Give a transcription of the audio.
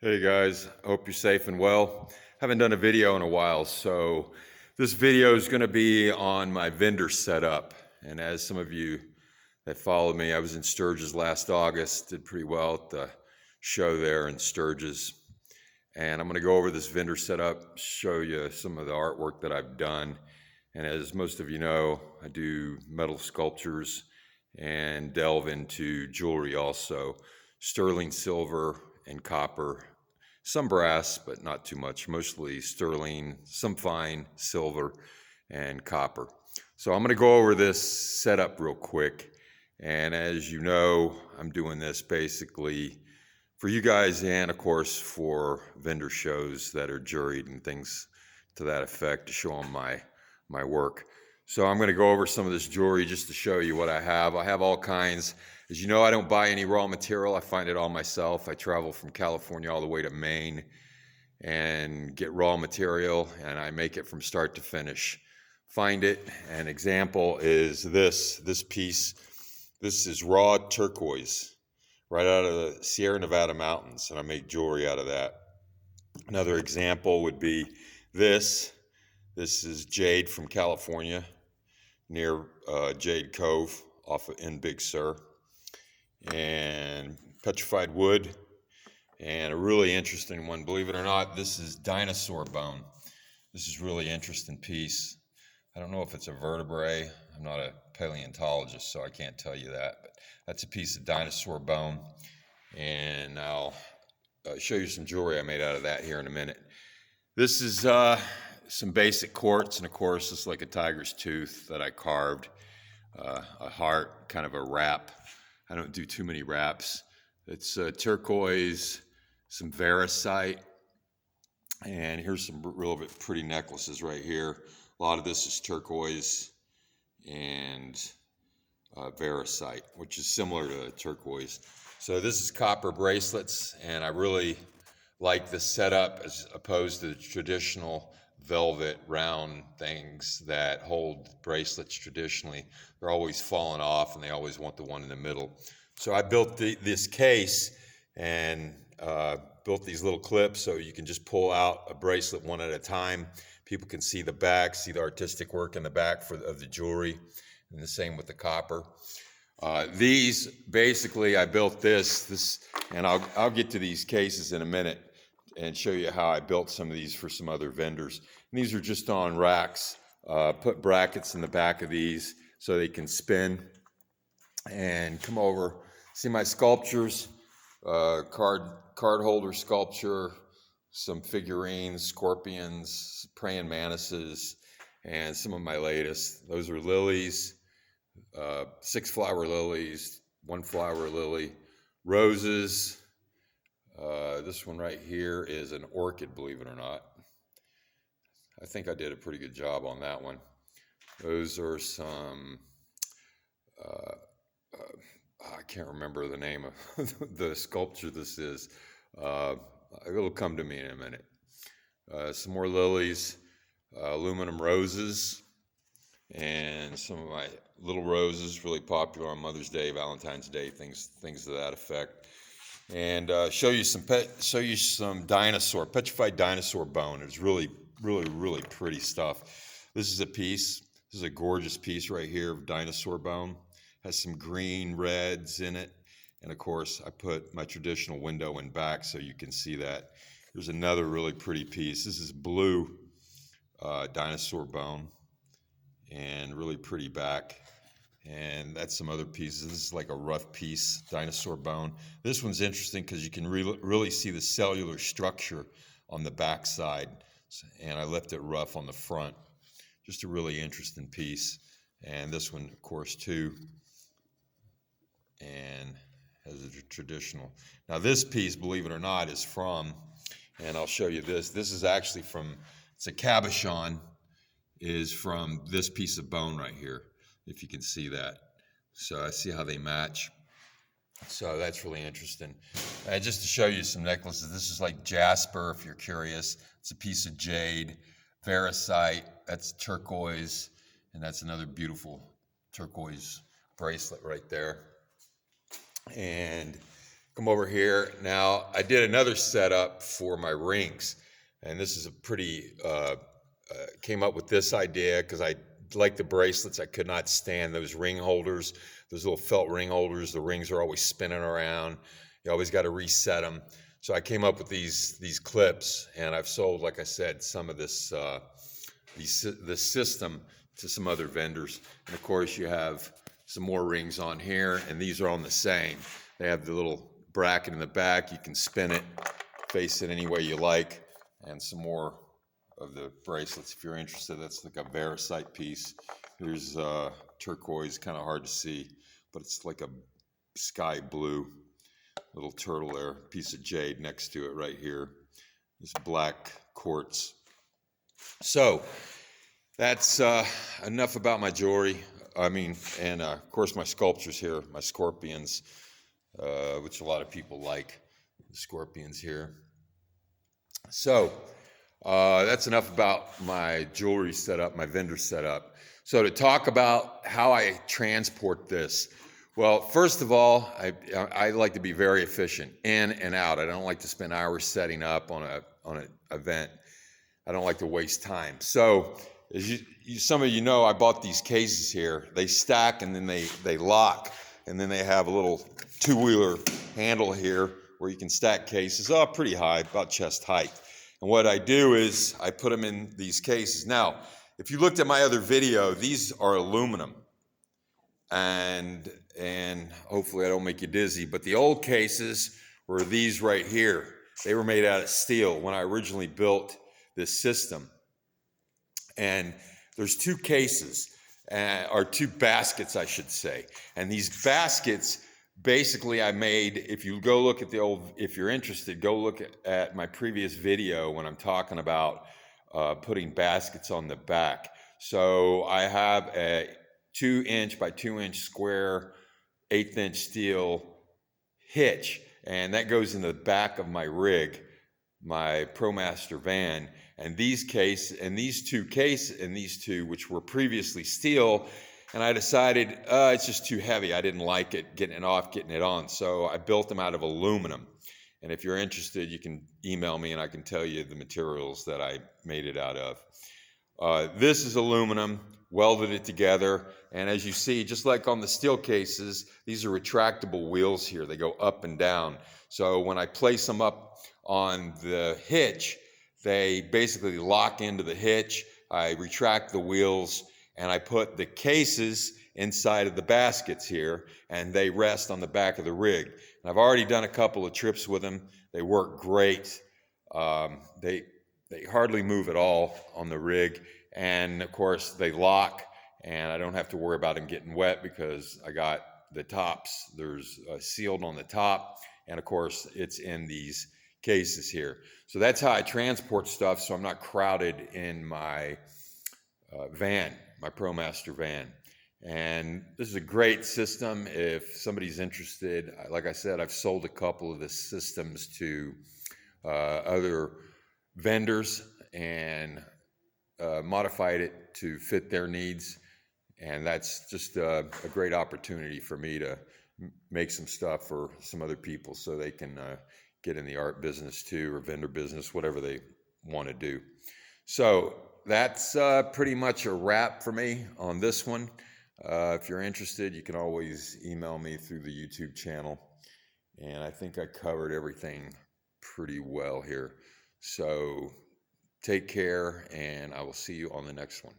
Hey guys, hope you're safe and well. Haven't done a video in a while, so this video is going to be on my vendor setup. And as some of you that follow me, I was in Sturgis last August, did pretty well at the show there in Sturgis. And I'm going to go over this vendor setup, show you some of the artwork that I've done. And as most of you know, I do metal sculptures and delve into jewelry also. Sterling silver and copper, some brass, but not too much, mostly sterling, some fine silver and copper. So I'm gonna go over this setup real quick. And as you know, I'm doing this basically for you guys and of course for vendor shows that are juried and things to that effect to show them my work. So I'm going to go over some of this jewelry just to show you what I have. I have all kinds. As you know, I don't buy any raw material. I find it all myself. I travel from California all the way to Maine and get raw material, and I make it from start to finish. Find it. An example is this piece. This is raw turquoise right out of the Sierra Nevada mountains, and I make jewelry out of that. Another example would be this. This is jade from California, near Jade Cove off in Big Sur, and petrified wood, and a really interesting one, believe it or not, this is dinosaur bone. This is really interesting piece. I don't know if it's a vertebrae. I'm not a paleontologist, so I can't tell you that, but that's a piece of dinosaur bone, and I'll show you some jewelry I made out of that here in a minute. This is some basic quartz, and of course it's like a tiger's tooth that I carved, a heart, kind of a wrap. I don't do too many wraps. It's turquoise, some variscite, and here's some real pretty necklaces right here. A lot of this is turquoise and variscite, which is similar to turquoise. So this is copper bracelets, and I really like the setup as opposed to the traditional velvet round things that hold bracelets traditionally. They're always falling off and they always want the one in the middle. So I built this case and built these little clips so you can just pull out a bracelet one at a time. People can see the back, see the artistic work in the back of the jewelry, and the same with the copper. These, basically, I built this, and I'll get to these cases in a minute and show you how I built some of these for some other vendors. And these are just on racks. Put brackets in the back of these so they can spin. And come over, see my sculptures, card holder sculpture, some figurines, scorpions, praying mantises, and some of my latest. Those are lilies, 6 flower lilies, 1 flower lily, roses. This one right here is an orchid, believe it or not. I think I did a pretty good job on that one. Those are some, I can't remember the name of the sculpture this is. It'll come to me in a minute. Some more lilies, aluminum roses, and some of my little roses, really popular on Mother's Day, Valentine's Day, things to that effect. And show you some petrified dinosaur bone. It's really pretty stuff. This is a piece. This is a gorgeous piece right here of dinosaur bone. Has some green reds in it, and of course I put my traditional window in back so you can see that. There's another really pretty piece. This is blue dinosaur bone, and really pretty back. And that's some other pieces. This is like a rough piece, dinosaur bone. This one's interesting because you can really see the cellular structure on the back side. And I left it rough on the front. Just a really interesting piece. And this one, of course, too. And has a traditional. Now this piece, believe it or not, is from, and I'll show you this. This is actually from, it's a cabochon, is from this piece of bone right here, if you can see that. So I see how they match. So that's really interesting. And just to show you some necklaces, this is like jasper, if you're curious. It's a piece of jade, variscite, that's turquoise, and that's another beautiful turquoise bracelet right there. And come over here. Now, I did another setup for my rings, and this is a pretty, came up with this idea because I like the bracelets. I could not stand those ring holders, those little felt ring holders. The rings are always spinning around. You always got to reset them. So I came up with these clips, and I've sold, like I said, some of this system to some other vendors. And of course, you have some more rings on here, and these are on the same. They have the little bracket in the back. You can spin it, face it any way you like, and some more of the bracelets if you're interested. That's like a Veracite piece. Here's turquoise, kind of hard to see, but it's like a sky blue little turtle there, piece of jade next to it right here. This black quartz. So that's enough about my jewelry. And of course my sculptures here, my scorpions, which a lot of people like, the scorpions here. So that's enough about my jewelry setup, my vendor setup. So to talk about how I transport this, well, first of all, I like to be very efficient in and out. I don't like to spend hours setting up on an event. I don't like to waste time. So as some of you know, I bought these cases here. They stack and then they lock, and then they have a little two-wheeler handle here where you can stack cases pretty high, about chest height. And what I do is I put them in these cases. Now, if you looked at my other video, these are aluminum. And hopefully I don't make you dizzy, but the old cases were these right here. They were made out of steel when I originally built this system. And there's two cases, or two baskets, I should say. And these baskets, basically I made, if you go look at if you're interested, go look at my previous video when I'm talking about putting baskets on the back. So I have a 2-inch by 2-inch square, 1/8 steel hitch, and that goes in the back of my rig, my ProMaster van. And these two, which were previously steel, and I decided it's just too heavy. I didn't like it, getting it off, getting it on. So I built them out of aluminum. And if you're interested, you can email me and I can tell you the materials that I made it out of. This is aluminum, welded it together. And as you see, just like on the steel cases, these are retractable wheels here. They go up and down. So when I place them up on the hitch, they basically lock into the hitch. I retract the wheels and I put the cases inside of the baskets here, and they rest on the back of the rig. And I've already done a couple of trips with them. They work great. They hardly move at all on the rig. And of course they lock, and I don't have to worry about them getting wet because I got the tops. There's sealed on the top, and of course it's in these cases here. So that's how I transport stuff, so I'm not crowded in my van, my ProMaster van. And this is a great system if somebody's interested. Like I said, I've sold a couple of the systems to other vendors and modified it to fit their needs. And that's just a great opportunity for me to make some stuff for some other people so they can get in the art business too, or vendor business, whatever they want to do. So that's pretty much a wrap for me on this one. If you're interested, you can always email me through the YouTube channel. And I think I covered everything pretty well here. So take care, and I will see you on the next one.